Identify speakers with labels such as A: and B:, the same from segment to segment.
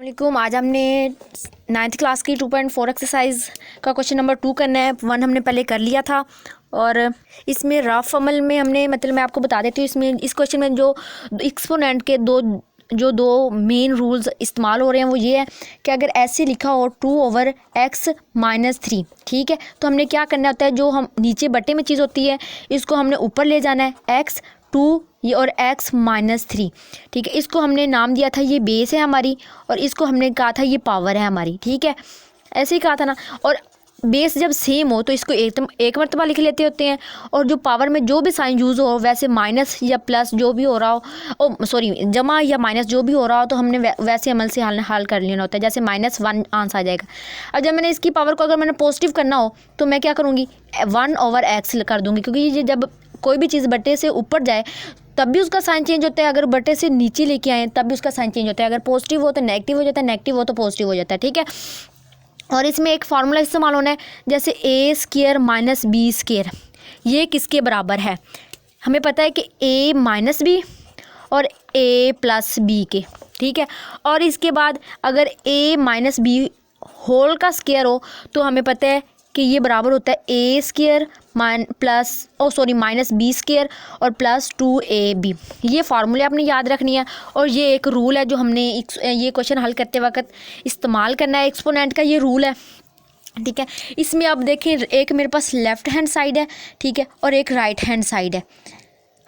A: वालेकुम। आज हमने 9th क्लास की 2.4 एक्सरसाइज का क्वेश्चन नंबर 2 करना है। 1 हमने पहले कर लिया था और इसमें रफ अमल में हमने मैं आपको बता देती हूँ। इसमें इस क्वेश्चन में जो एक्सपोनेंट के दो मेन रूल्स इस्तेमाल हो रहे हैं वो ये है कि अगर ऐसे लिखा हो 2/x-3, ठीक है, तो हमने क्या करना होता है, जो हम नीचे बटे में चीज़ होती है इसको हमने ऊपर ले जाना है, x2 ये और x-3, ठीक है। इसको हमने नाम दिया था ये बेस है हमारी और इसको हमने कहा था ये पावर है हमारी, ठीक है, ऐसे ही कहा था ना। और बेस जब सेम हो तो इसको एक मरतबा लिख लेते होते हैं और जो पावर में जो भी साइन यूज़ हो, वैसे माइनस या प्लस जो भी हो रहा हो, जमा या माइनस जो भी हो रहा हो, तो हमने वैसे अमल से हल कर लेना होता है। जैसे -1 आंसर आ जाएगा। अब जब मैंने इसकी पावर को अगर मैंने पॉजिटिव करना हो तो मैं क्या करूँगी, 1/x कर दूँगी, क्योंकि ये जब कोई भी चीज़ बटे से ऊपर जाए तब भी उसका साइन चेंज होता है, अगर बटे से नीचे लेके आए तब भी उसका साइन चेंज होता है। अगर पॉजिटिव हो तो नेगेटिव हो जाता है, नेगेटिव हो तो पॉजिटिव हो जाता है, ठीक है। और इसमें एक फार्मूला इस्तेमाल होना है, जैसे a² - b², ये किसके बराबर है। हमें पता है कि a-b और a+b के, ठीक है। और इसके बाद अगर a-b होल का स्क्वायर हो तो हमें पता है कि ये बराबर होता है a² -b² और +2ab। ये फार्मूले आपने याद रखनी है और ये एक रूल है जो हमने ये क्वेश्चन हल करते वक्त इस्तेमाल करना है। एक्सपोनेंट का ये रूल है, ठीक है। इसमें आप देखें, एक मेरे पास लेफ़्ट हैंड साइड है, ठीक है, और एक राइट हैंड साइड है।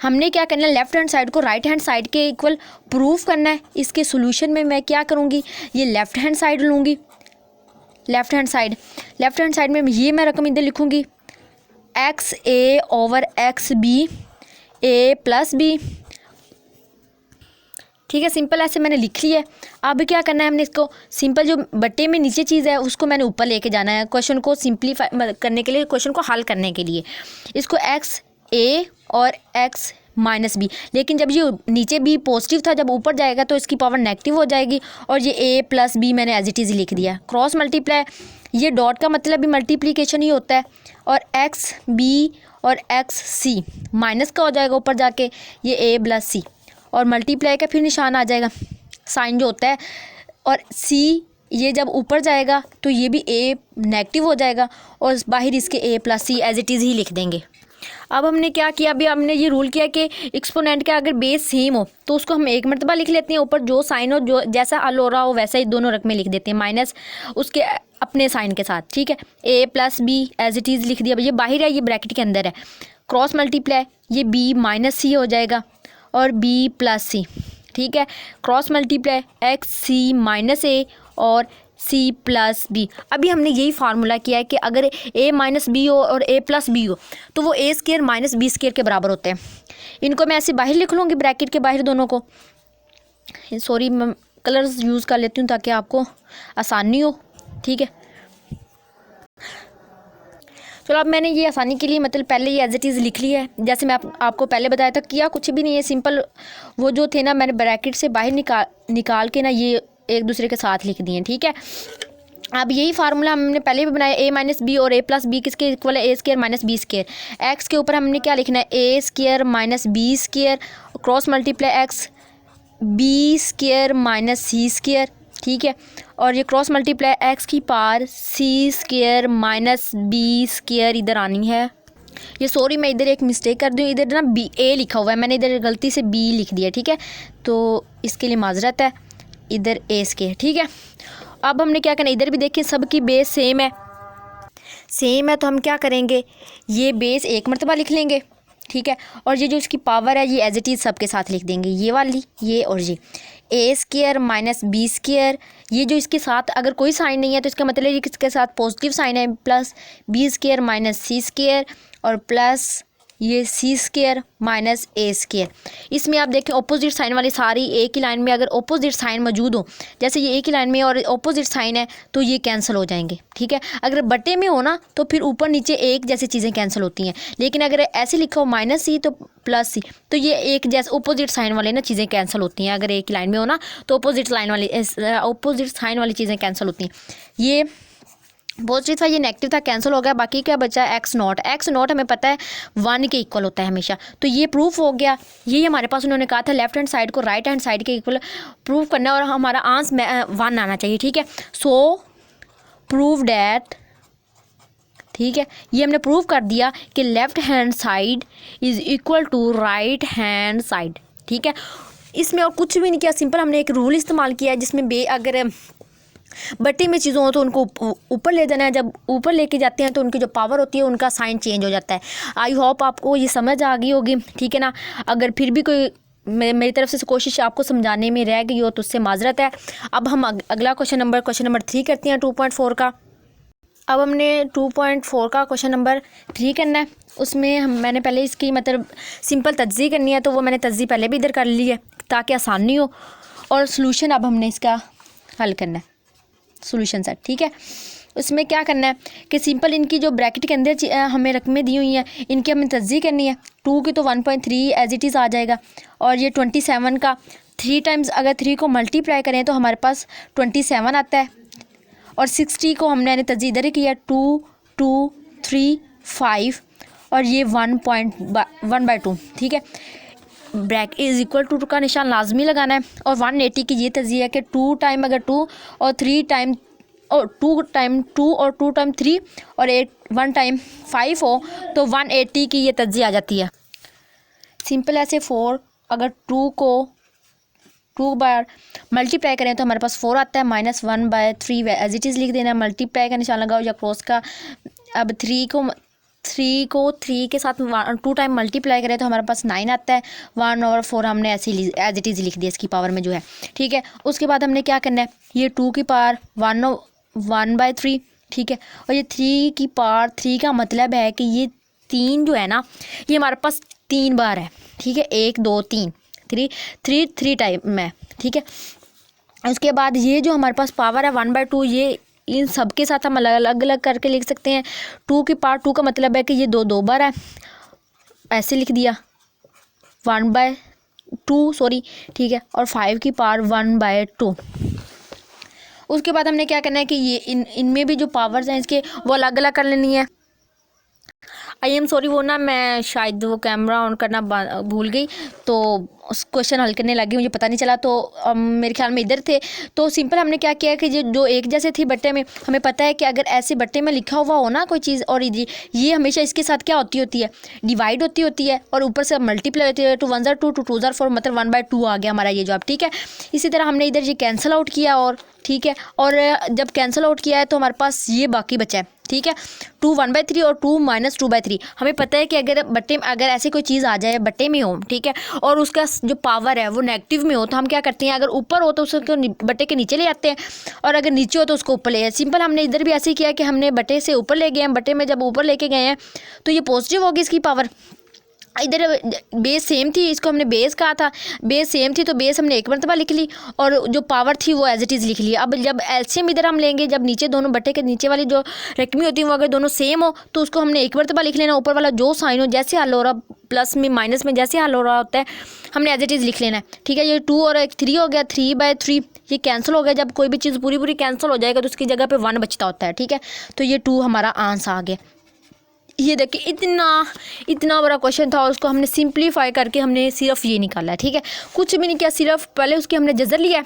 A: हमने क्या करना है, लेफ़्ट हैंड साइड को राइट हैंड साइड के इक्वल प्रूफ करना है। इसके सोल्यूशन में मैं क्या करूँगी, ये लेफ़्ट हैंड साइड लूँगी, लेफ़्ट हैंड साइड में ये मैं रकम इधर लिखूँगी, xa/xb a+b, ठीक है। सिंपल ऐसे मैंने लिख लिया है। अब क्या करना है, हमने इसको सिंपल जो बट्टे में नीचे चीज़ है उसको मैंने ऊपर लेके जाना है, क्वेश्चन को सिंप्लीफाई करने के लिए, क्वेश्चन को हल करने के लिए। इसको xa और x-b, लेकिन जब ये नीचे b पॉजिटिव था, जब ऊपर जाएगा तो इसकी पावर नेगेटिव हो जाएगी और ये a+b मैंने एज इट इज़ लिख दिया। क्रॉस मल्टीप्लाई, ये डॉट का मतलब भी मल्टीप्लिकेशन ही होता है, और xb और xc माइनस का हो जाएगा ऊपर जाके, ये a+c और मल्टीप्लाई का फिर निशान आ जाएगा, साइन जो होता है, और c ये जब ऊपर जाएगा तो ये भी a नेगेटिव हो जाएगा और बाहर इसके a+c एज इट इज़ ही लिख देंगे। अब हमने क्या किया, अभी हमने ये रूल किया कि एक्सपोनेंट का अगर बेस सेम हो तो उसको हम एक मरतबा लिख लेते हैं, ऊपर जो साइन हो, जो जैसा हल हो रहा हो वैसा ही दोनों रकमें लिख देते हैं, माइनस उसके अपने साइन के साथ, ठीक है। a+b एज इट इज़ लिख दिया। ये बाहर है, ये ब्रैकेट के अंदर है। क्रॉस मल्टीप्लाई, ये b-c हो जाएगा और b+c, ठीक है। क्रॉस मल्टीप्लाई xc-a और c+b। अभी हमने यही फार्मूला किया है कि अगर a-b हो और a+b हो तो वो a² - b² के बराबर होते हैं। इनको मैं ऐसे बाहर लिख लूँगी, ब्रैकेट के बाहर दोनों को। सॉरी, मैं कलर्स यूज़ कर लेती हूँ ताकि आपको आसानी हो, ठीक है। चलो, अब मैंने ये आसानी के लिए पहले ये एज इट इज़ लिख लिया है। जैसे मैं आपको पहले बताया था, किया कुछ भी नहीं है, सिंपल वो जो थे ना, मैंने ब्रैकेट से बाहर निकाल के ना ये एक दूसरे के साथ लिख दिए, ठीक है। अब यही फार्मूला हमने पहले भी बनाया, a-b और a+b किसके इक्वल है, a² - b²। x के ऊपर हमने क्या लिखना है, a² - b², cross multiply x b² - c², ठीक है। और ये क्रॉस मल्टीप्लाई x की पावर c² - b² इधर आनी है। ये सॉरी, मैं इधर एक मिस्टेक कर दूँ, इधर ना a लिखा हुआ है, मैंने इधर गलती से b लिख दिया, ठीक है, तो इसके लिए माजरत है, इधर a², ठीक है। अब हमने क्या करना है, इधर भी देखें सबकी बेस सेम है तो हम क्या करेंगे, ये बेस एक मरतबा लिख लेंगे, ठीक है। और ये जो इसकी पावर है ये एज इट इज़ सबके साथ लिख देंगे, ये वाली, ये और ये a² - b²। ये जो इसके साथ अगर कोई साइन नहीं है तो इसका मतलब ये किसके साथ पॉजिटिव साइन है, प्लस b² - c² और प्लस ये c² - a²। इसमें आप देखें ऑपोजिट साइन वाली सारी एक ही लाइन में अगर ऑपोजिट साइन मौजूद हो, जैसे ये एक ही लाइन में और ऑपोजिट साइन है तो ये कैंसिल हो जाएंगे, ठीक है। अगर बटे में हो ना तो फिर ऊपर नीचे एक जैसी चीज़ें कैंसिल होती हैं, लेकिन अगर ऐसे लिखा हो -c तो +c, तो ये एक जैसे ऑपोजिट साइन वाले ना चीज़ें कैंसिल होती हैं। अगर एक लाइन में हो ना तो ऑपोजिट साइन वाली चीज़ें कैंसिल होती हैं। ये पॉजिटिव था, ये नेगेटिव था, कैंसिल हो गया। बाकी क्या बचा, एक्स नॉट। एक्स नॉट हमें पता है 1 के इक्वल होता है हमेशा, तो ये प्रूफ हो गया। यही हमारे पास उन्होंने कहा था लेफ्ट हैंड साइड को राइट हैंड साइड के इक्वल प्रूफ करना और हमारा आंसर 1 आना चाहिए। ठीक है, सो प्रूव डैट, ठीक है, ये हमने प्रूव कर दिया कि left hand side is equal to right hand side. ठीक है, इसमें और कुछ भी नहीं किया, सिंपल हमने एक रूल इस्तेमाल किया है जिसमें अगर बट्टी में चीज़ों हो तो उनको ऊपर ले जाना है, जब ऊपर लेके जाते हैं तो उनकी जो पावर होती है उनका साइन चेंज हो जाता है। आई होप आपको ये समझ आ गई होगी। ठीक है ना, अगर फिर भी कोई मेरी तरफ से कोशिश आपको समझाने में रह गई हो तो उससे माजरत है। अब हम अगला क्वेश्चन नंबर 3 करते हैं 2.4 का। अब हमने 2.4 का क्वेश्चन नंबर 3 करना है। उसमें मैंने पहले इसकी मतलब सिंपल तज्ज़ी करनी है, तो वो मैंने तज्ज़ी पहले भी इधर कर ली है ताकि आसानी हो, और सोल्यूशन अब हमने इसका हल करना है, सोल्यूशन सेट। ठीक है, उसमें क्या करना है कि सिंपल इनकी जो ब्रैकेट के अंदर हमें रकमें दी हुई हैं इनकी हमें तज्ज़ी करनी है। 2 की तो 1.3 एज इट इज़ आ जाएगा, और ये 27 का 3 टाइम्स अगर 3 को मल्टीप्लाई करें तो हमारे पास 27 आता है, और 60 को हमने तज्ज़ी इधर ही किया 2 2 3 5, और ये 1/2। ठीक है, ब्रैक इज़ इक्वल टू का निशान लाजमी लगाना है, और 180 की ये तज्ज़ी है कि 2 टाइम अगर 2 और 3 टाइम और 2 टाइम 2 और 2 टाइम 3 और 1 टाइम 5 हो तो 180 की ये तज्ज़ी आ जाती है। सिंपल ऐसे 4 अगर 2 को 2 बार मल्टीप्लाई करें तो हमारे पास 4 आता है, -1/3 एज इट इज़ लिख देना, मल्टीप्लाई का निशान लगाओ या क्रॉस का। अब 3 को 3 के साथ 2 टाइम मल्टीप्लाई करें तो हमारे पास 9 आता है, 1/4 हमने ऐसे एज इट इज़ लिख दिया इसकी पावर में जो है। ठीक है, उसके बाद हमने क्या करना है, ये 2 की पावर 1/3। ठीक है, और ये 3 की पावर 3 का मतलब है कि ये 3 जो है ना ये हमारे पास 3 बार है। ठीक है, 1 2 3 3 टाइम में। ठीक है, उसके बाद ये जो हमारे पास पावर है 1/2, ये इन सब के साथ हम अलग अलग करके लिख सकते हैं। 2 की पावर 2 का मतलब है कि ये 2 बार है, ऐसे लिख दिया 1/2 सॉरी। ठीक है, और 5 की पावर 1/2। उसके बाद हमने क्या करना है कि ये इनमें भी जो पावर्स हैं इसके वो अलग अलग कर लेनी है। आई एम सॉरी, वो ना मैं शायद वो कैमरा ऑन करना भूल गई, तो उस क्वेश्चन हल करने लगी, मुझे पता नहीं चला, तो मेरे ख्याल में इधर थे। तो सिंपल हमने क्या किया कि जो एक जैसे थी बट्टे में, हमें पता है कि अगर ऐसे बट्टे में लिखा हुआ हो ना कोई चीज़, और ये हमेशा इसके साथ क्या होती है डिवाइड होती है, और ऊपर से मल्टीप्लाई होती है। 2 1 ज़ा 2 2 2 ज़ा 4 मतलब 1/2 आ गया हमारा ये जवाब। ठीक है, इसी तरह हमने इधर ये कैंसिल आउट किया, और ठीक है, और जब कैंसिल आउट किया है तो हमारे पास ये बाकी बचा है। ठीक है, 2 1/3 और 2 -2/3। हमें पता है कि अगर बट्टे में अगर ऐसी कोई चीज़ आ जाए बट्टे में हो, ठीक है, और उसका जो पावर है वो नेगेटिव में हो, तो हम क्या करते हैं, अगर ऊपर हो तो उसको बट्टे के नीचे ले आते हैं, और अगर नीचे हो तो उसको ऊपर ले आए। सिंपल हमने इधर भी ऐसे ही किया कि हमने बट्टे से ऊपर ले गए हैं, बट्टे में जब ऊपर लेके गए हैं तो ये पॉजिटिव होगी इसकी पावर। इधर बेस सेम थी, इसको हमने बेस कहा था, बेस सेम थी तो बेस हमने एक मरतबा लिख ली, और जो पावर थी वो एज इट इज़ लिख ली। अब जब एलसीएम इधर हम लेंगे, जब नीचे दोनों बट्टे के नीचे वाली जो रकमी होती है वो अगर दोनों सेम हो तो उसको हमने एक मरतबा लिख लेना, ऊपर वाला जो साइन हो जैसे हल हो रहा, प्लस में माइनस में जैसे हल हो रहा होता है हमने एज इट इज़ लिख लेना है। ठीक है, ये 2 और 3 हो गया, 3/3 ये कैंसिल हो गया। जब कोई भी चीज़ पूरी कैंसिल हो जाएगा तो उसकी जगह पे 1 बचता होता है। ठीक है, तो ये 2 हमारा आंसर आ गया। ये देखिए इतना बड़ा क्वेश्चन था, उसको हमने सिंप्लीफाई करके हमने सिर्फ ये निकाला है। ठीक है, कुछ भी नहीं किया, सिर्फ पहले उसकी हमने जज़र लिया है,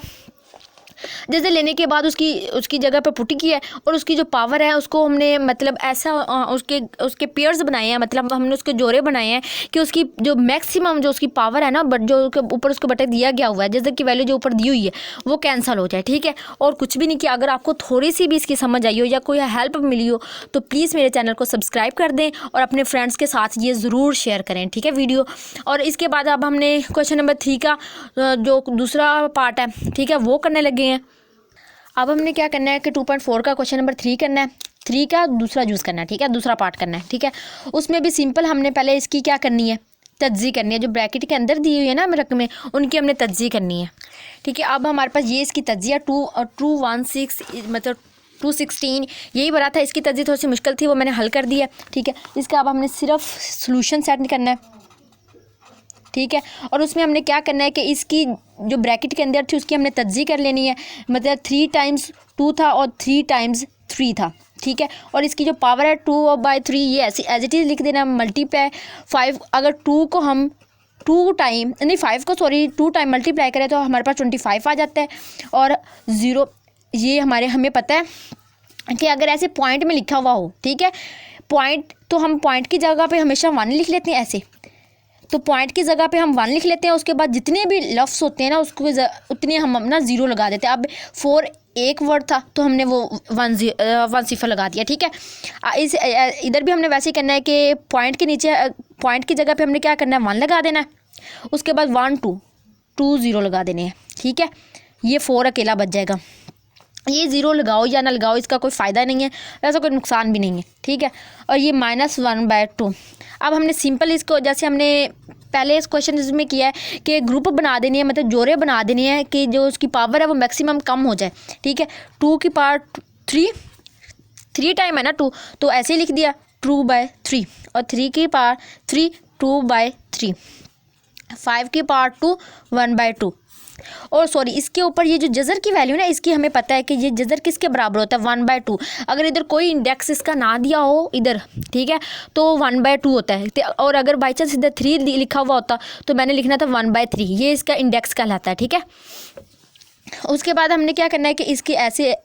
A: जैसे लेने के बाद उसकी जगह पे पुटी की है, और उसकी जो पावर है उसको हमने मतलब ऐसा उसके पेयर्स बनाए हैं, मतलब हमने उसके जोड़े बनाए हैं कि उसकी जो मैक्सिमम जो उसकी पावर है ना, बट जो ऊपर उसको बटे दिया गया हुआ है जैसे की वैल्यू जो ऊपर दी हुई है वो कैंसिल हो जाए। ठीक है, और कुछ भी नहीं किया। अगर आपको थोड़ी सी भी इसकी समझ आई हो या कोई हेल्प मिली हो तो प्लीज़ मेरे चैनल को सब्सक्राइब कर दें और अपने फ्रेंड्स के साथ ये ज़रूर शेयर करें। ठीक है वीडियो। और इसके बाद अब हमने क्वेश्चन नंबर 3 का जो दूसरा पार्ट है, ठीक है, वो करने लगे हैं। अब हमने क्या करना है कि 2.4 का क्वेश्चन नंबर 3 करना है, 3 का दूसरा यूज़ करना है। ठीक है, दूसरा पार्ट करना है। ठीक है, उसमें भी सिंपल हमने पहले इसकी क्या करनी है, तज्ज़ी करनी है। जो ब्रैकेट के अंदर दी हुई है ना रकमें, उनकी हमने तज्ज़ी करनी है। ठीक है, अब हमारे पास ये इसकी तज्ज़ी है 216 मतलब 216 यही बना था। इसकी तज्ज़ी थोड़ी सी मुश्किल थी, वो मैंने हल कर दिया। ठीक है, इसका अब हमने सिर्फ सोल्यूशन सेट करना है। ठीक है, और उसमें हमने क्या करना है कि इसकी जो ब्रैकेट के अंदर थी उसकी हमने तज्ज़ी कर लेनी है। मतलब 3 टाइम्स 2 था और 3 टाइम्स 3 था। ठीक है। और इसकी जो पावर है 2/3 ये ऐसी एज इट इज़ लिख देना। मल्टीप्लाई 5, अगर 2 को हम 2 टाइम नहीं 5 को सॉरी 2 टाइम मल्टीप्लाई करें तो हमारे पास 25 आ जाता है। और 0 ये हमें पता है कि अगर ऐसे पॉइंट में लिखा हुआ हो, ठीक है, पॉइंट तो हम पॉइंट की जगह पे हमेशा 1 लिख लेते हैं ऐसे, तो पॉइंट की जगह पे हम 1 लिख लेते हैं। उसके बाद जितने भी लफ्ज़ होते हैं ना उसको उतने हम अपना 0 लगा देते हैं। अब 4 एक वर्ड था तो हमने वो 1 सिफर लगा दिया, ठीक है। इस इधर भी हमने वैसे ही करना है कि पॉइंट के नीचे पॉइंट की जगह पे हमने क्या करना है 1 लगा देना है। उसके बाद 1 2 0 लगा देने हैं, ठीक है। ये 4 अकेला बच जाएगा। ये 0 लगाओ या ना लगाओ इसका कोई फ़ायदा नहीं है, ऐसा कोई नुकसान भी नहीं है, ठीक है। और ये -1/2। अब हमने सिंपल इसको जैसे हमने पहले इस क्वेश्चन में किया है कि ग्रुप बना देनी है, मतलब जोड़े बना देने हैं कि जो उसकी पावर है वो मैक्सिमम कम हो जाए, ठीक है। 2 की पावर 3 टाइम है ना 2, तो ऐसे ही लिख दिया 2/3। और 3 की पावर 3 2/3। 5 की पावर 2 1/2। और सॉरी इसके ऊपर ये जो जज़र की वैल्यू ना इसकी हमें पता है कि ये जज़र किसके बराबर होता है 1/2। अगर इधर कोई इंडेक्स इसका ना दिया हो इधर, ठीक है, तो 1/2 होता है। और अगर बाई चांस इधर 3 लिखा हुआ होता तो मैंने लिखना था 1/3, ये इसका इंडेक्स कहलाता है, ठीक है। उसके बाद हमने क्या करना है कि इसके ऐसे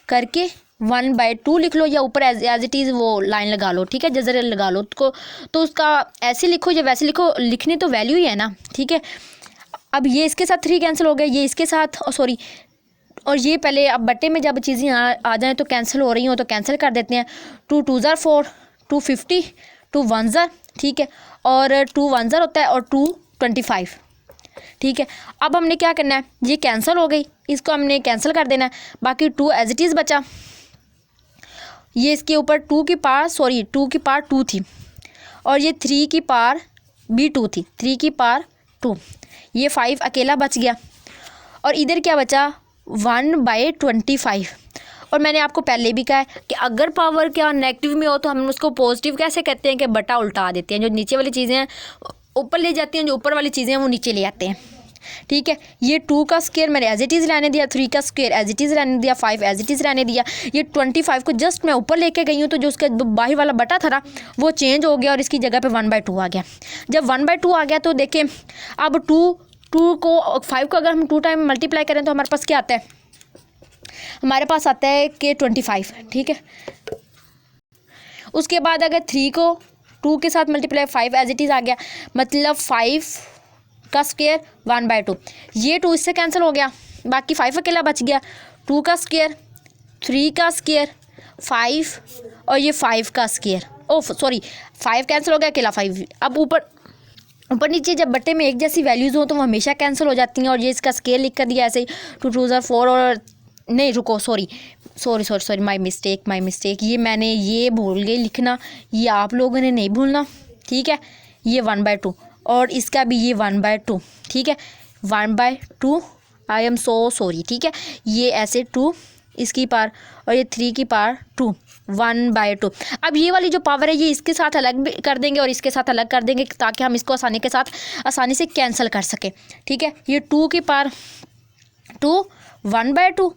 A: करके 1/2 लिख लो या ऊपर एज इट इज़ वो लाइन लगा लो, ठीक है, जज़र लगा लो उसको। तो उसका ऐसे लिखो या वैसे लिखो, लिखनी तो वैल्यू ही है ना, ठीक है। अब ये इसके साथ 3 कैंसिल हो गया, ये इसके साथ सॉरी, और ये पहले अब बट्टे में जब चीज़ें आ जाएँ तो कैंसिल हो रही हो तो कैंसिल कर देते हैं। 2 2 4 2 50 2 1 ठीक है, और 2 1 होता है और 2 25, ठीक है। अब हमने क्या करना है, ये कैंसिल हो गई, इसको हमने कैंसिल कर देना है। बाकी 2 एज इट इज़ बचा। ये इसके ऊपर 2 की पावर 2 थी और ये 3 की पावर भी 2 थी, 3 की पावर 2। ये 5 अकेला बच गया और इधर क्या बचा 1/25। और मैंने आपको पहले भी कहा है कि अगर पावर क्या नेगेटिव में हो तो हम उसको पॉजिटिव कैसे कहते हैं कि बटा उल्टा देते हैं। जो नीचे वाली चीज़ें हैं ऊपर ले जाती हैं, जो ऊपर वाली चीज़ें हैं वो नीचे ले आते हैं, ठीक है। ये 2 का स्क्वायर मैंने एज इट इज़ रहने दिया, 3 का स्क्वायर एज इट इज़ रहने दिया, 5 एज इट इज़ रहने दिया। ये 25 को जस्ट मैं ऊपर लेके गई हूँ तो जो उसका बाहर वाला बटा था ना वो चेंज हो गया और इसकी जगह पे 1/2 आ गया। जब 1/2 आ गया तो देखें अब 2 को 5 को अगर हम 2 टाइम मल्टीप्लाई करें तो हमारे पास क्या आता है, हमारे पास आता है कि 25, ठीक है। उसके बाद अगर 3 को 2 के साथ मल्टीप्लाई 5 एज इट इज़ आ गया, मतलब 5 का स्क्वायर 1/2। ये 2 इससे कैंसिल हो गया, बाकी 5 अकेला बच गया। 2 का स्क्वायर 3 का स्क्वायर 5 और ये 5 का स्क्वायर, ओह सॉरी 5 कैंसिल हो गया, अकेला 5। अब ऊपर नीचे जब बट्टे में एक जैसी वैल्यूज़ हो तो वो हमेशा कैंसिल हो जाती हैं। और ये इसका स्केल लिख कर दिया ऐसे ही 2 2 4 और नहीं रुको सॉरी माय मिस्टेक, ये मैंने ये भूल गई लिखना, ये आप लोगों ने नहीं भूलना, ठीक है। ये 1/2 और इसका भी ये 1/2, ठीक है, 1/2। आई एम सो सॉरी, ठीक है। ये ऐसे 2 इसकी पावर और ये 3 की पावर 2 1/2। अब ये वाली जो पावर है ये इसके साथ अलग भी कर देंगे और इसके साथ अलग कर देंगे ताकि हम इसको आसानी से कैंसिल कर सकें, ठीक है। ये 2 की पावर 2 1/2,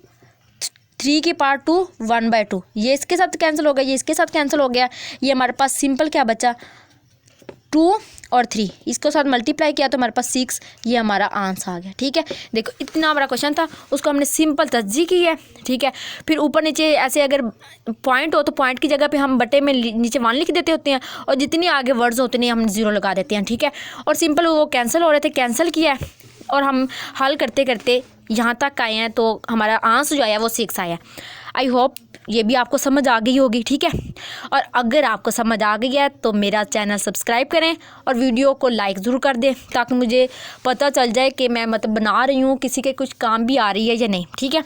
A: 3 की पावर 2 1/2, ये इसके साथ कैंसिल हो गया, ये इसके साथ कैंसिल हो गया। ये हमारे पास सिंपल क्या बचा 2 और 3, इसको साथ मल्टीप्लाई किया तो हमारे पास 6, ये हमारा आंसर आ गया, ठीक है। देखो इतना बड़ा क्वेश्चन था, उसको हमने सिंपल तस्जीह की है, ठीक है। फिर ऊपर नीचे ऐसे अगर पॉइंट हो तो पॉइंट की जगह पे हम बटे में नीचे 1 लिख देते होते हैं और जितनी आगे वर्ड्स होते हैं हम 0 लगा देते हैं, ठीक है। और सिंपल वो कैंसिल हो रहे थे, कैंसिल किया है और हम हल करते करते यहाँ तक आए हैं तो हमारा आंसर जो आया वो 6 आया। आई होप ये भी आपको समझ आ गई होगी, ठीक है। और अगर आपको समझ आ गई है तो मेरा चैनल सब्सक्राइब करें और वीडियो को लाइक ज़रूर कर दें ताकि मुझे पता चल जाए कि मैं मतलब बना रही हूँ, किसी के कुछ काम भी आ रही है या नहीं, ठीक है।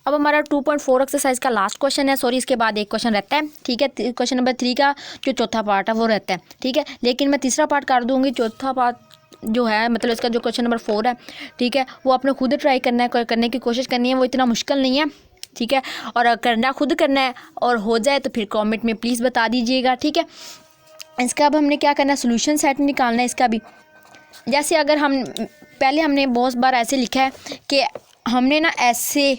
A: अब हमारा 2.4 एक्सरसाइज का लास्ट क्वेश्चन है, सॉरी इसके बाद एक क्वेश्चन रहता है, ठीक है। क्वेश्चन नंबर 3 का जो चौथा पार्ट है वो रहता है, ठीक है। लेकिन मैं तीसरा पार्ट कर दूँगी, चौथा पार्ट जो है मतलब इसका जो क्वेश्चन नंबर 4 है, ठीक है, वो आपने खुद ट्राई करना है, करने की कोशिश करनी है, वो इतना मुश्किल नहीं है, ठीक है। और करना खुद करना है और हो जाए तो फिर कमेंट में प्लीज़ बता दीजिएगा, ठीक है। इसका अब हमने क्या करना है, सोल्यूशन सेट निकालना है इसका भी। जैसे अगर हम पहले हमने बहुत बार ऐसे लिखा है कि हमने ना ऐसे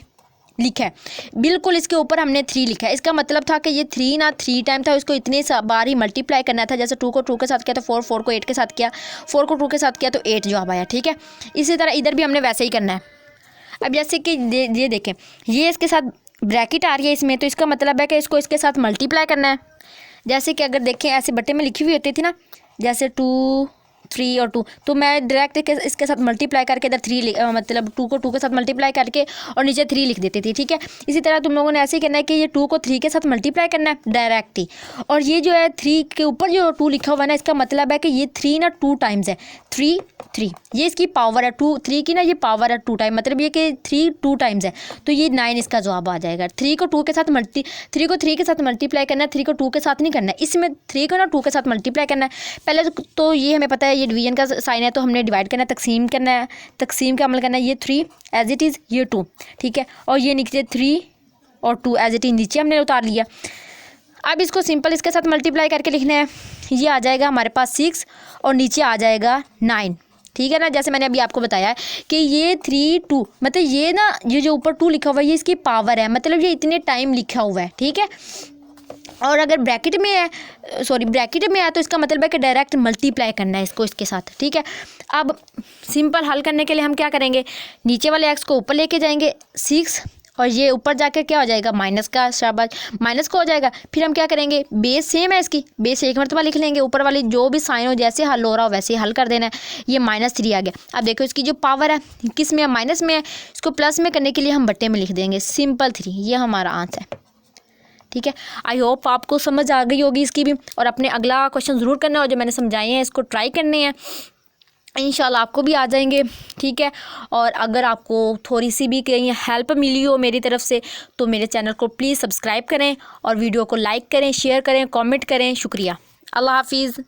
A: लिखा है, बिल्कुल इसके ऊपर हमने 3 लिखा है। इसका मतलब था कि ये 3 ना 3 टाइम था, इसको इतने बार ही मल्टीप्लाई करना था। जैसे 2 को 2 के साथ किया तो 4, 4 को 8 के साथ किया, 4 को 2 के साथ किया तो 8 जवाब आया। ठीक है, इसी तरह इधर भी हमने वैसे ही करना है। अब जैसे कि ये देखें, ये इसके साथ ब्रैकेट आ रही है इसमें, तो इसका मतलब है कि इसको इसके साथ मल्टीप्लाई करना है। जैसे कि अगर देखें ऐसे बट्टे में लिखी हुई होती थी ना, जैसे 2, 3 और 2, तो मैं डायरेक्ट इसके साथ मल्टीप्लाई करके इधर 3 मतलब 2 को 2 के साथ मल्टीप्लाई करके और नीचे 3 लिख देती थी। ठीक है, इसी तरह तुम लोगों ने ऐसे ही करना है कि ये 2 को 3 के साथ मल्टीप्लाई करना है डायरेक्ट ही, और ये जो है 3 के ऊपर जो 2 लिखा हुआ है ना, इसका मतलब है कि ये 3 ना 2 टाइम्स है, 3 3, ये इसकी पावर है 2, 3 की ना ये पावर है 2 टाइम, मतलब ये कि 3 2 टाइम्स है, तो ये 9 इसका जवाब आ जाएगा। 3 को 3 के साथ मल्टीप्लाई करना है, 3 को 2 के साथ नहीं करना है, इसमें 3 को ना 2 के साथ मल्टीप्लाई करना है। पहले तो ये हमें पता है ये डिवीजन का साइन है, तो हमने डिवाइड करना है, तकसीम करना है, तकसीम का अमल करना है। ये 3 एज इट इज़, ये 2, ठीक है, और ये नीचे 3 और 2 एज इट इज़ नीचे हमने उतार लिया। अब इसको सिंपल इसके साथ मल्टीप्लाई करके लिखना है। ये आ जाएगा हमारे पास 6 और नीचे आ जाएगा 9। ठीक है ना, जैसे मैंने अभी आपको बताया है कि ये 3 2, मतलब ये ना ये जो ऊपर 2 लिखा हुआ है ये इसकी पावर है, मतलब ये इतने टाइम लिखा हुआ है। ठीक है, और अगर ब्रैकेट में है तो इसका मतलब है कि डायरेक्ट मल्टीप्लाई करना है इसको इसके साथ। ठीक है, अब सिंपल हल करने के लिए हम क्या करेंगे, नीचे वाले एक्स को ऊपर लेके जाएंगे 6, और ये ऊपर जाकर क्या हो जाएगा, माइनस का शाबाश माइनस को हो जाएगा। फिर हम क्या करेंगे, बेस सेम है इसकी, बेस एक मरतबा लिख लेंगे, ऊपर वाली जो भी साइन हो जैसे हल हो रहा हो वैसे हल कर देना है। ये -3 आ गया। अब देखो इसकी जो पावर है किस में है, माइनस में है, इसको प्लस में करने के लिए हम बट्टे में लिख देंगे सिंपल 3, ये हमारा आंसर है। ठीक है, आई होप आपको समझ आ गई होगी इसकी भी, और अपने अगला क्वेश्चन ज़रूर करना, और जो मैंने समझाए हैं इसको ट्राई करने हैं, इंशाल्लाह आपको भी आ जाएंगे। ठीक है, और अगर आपको थोड़ी सी भी कहीं हेल्प मिली हो मेरी तरफ से तो मेरे चैनल को प्लीज़ सब्सक्राइब करें और वीडियो को लाइक करें, शेयर करें, कमेंट करें। शुक्रिया, अल्लाह हाफिज़।